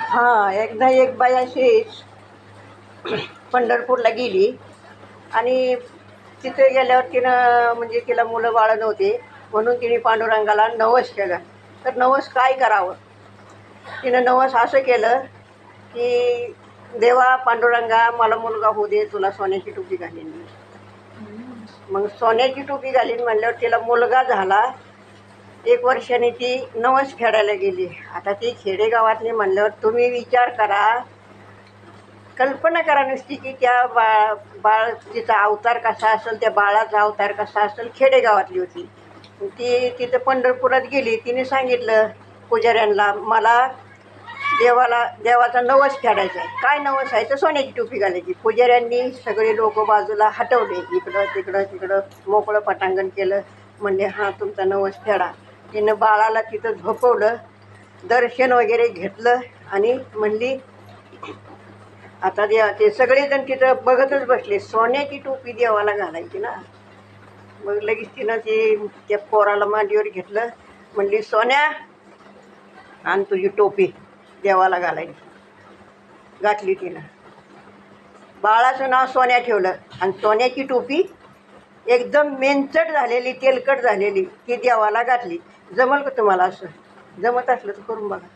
हां, एकदा एक बाई अशीच पंढरपूरला गेली आणि तिथे गेल्यावर तिनं म्हणजे तिला मुलं बाळं नव्हते म्हणून तिने पांडुरंगाला नवस केलं. तर नवस काय करावं? तिनं नवस असं केलं की देवा पांडुरंगा मला मुलगा होऊ दे, तुला सोन्याची टोपी घालीन मी. मग सोन्याची टोपी घालीन म्हणल्यावर तिला मुलगा झाला. 1 वर्षाने ती नवस फेडायला गेली. आता ती खेडेगावातली म्हणल्यावर तुम्ही विचार करा, कल्पना करा नुसती की त्या बाळ तिचा अवतार कसा असेल, त्या बाळाचा अवतार कसा असेल. खेडेगावातली होती ती. तिथं पंढरपुरात गेली. तिने सांगितलं पुजाऱ्यांना, मला देवाचा नवस फेडायचा आहे. काय नवस आहे? तर सोन्याची टोपी घालायची. पुजाऱ्यांनी सगळे लोक बाजूला हटवले, इकडं तिकडं तिकडं मोकळं पटांगण केलं. म्हणले हां तुमचा नवस फेडा. तिनं बाळाला तिथं झोपवलं, दर्शन वगैरे घेतलं आणि म्हणली आता ते सगळेजण तिथं बघतच बसले. सोन्याची टोपी देवाला घालायची ना. मग लगेच तिनं त्या पोराला मांडीवर घेतलं. म्हणली सोन्या आणि तुझी टोपी देवाला घालायची. घातली तिनं. बाळाचं नाव सोन्या ठेवलं आणि सोन्याची टोपी एकदम मेंचट झालेली, तेलकट झालेली ती देवाला घातली. जमल का तुम्हाला? असं जमत असलं तर करून बघा.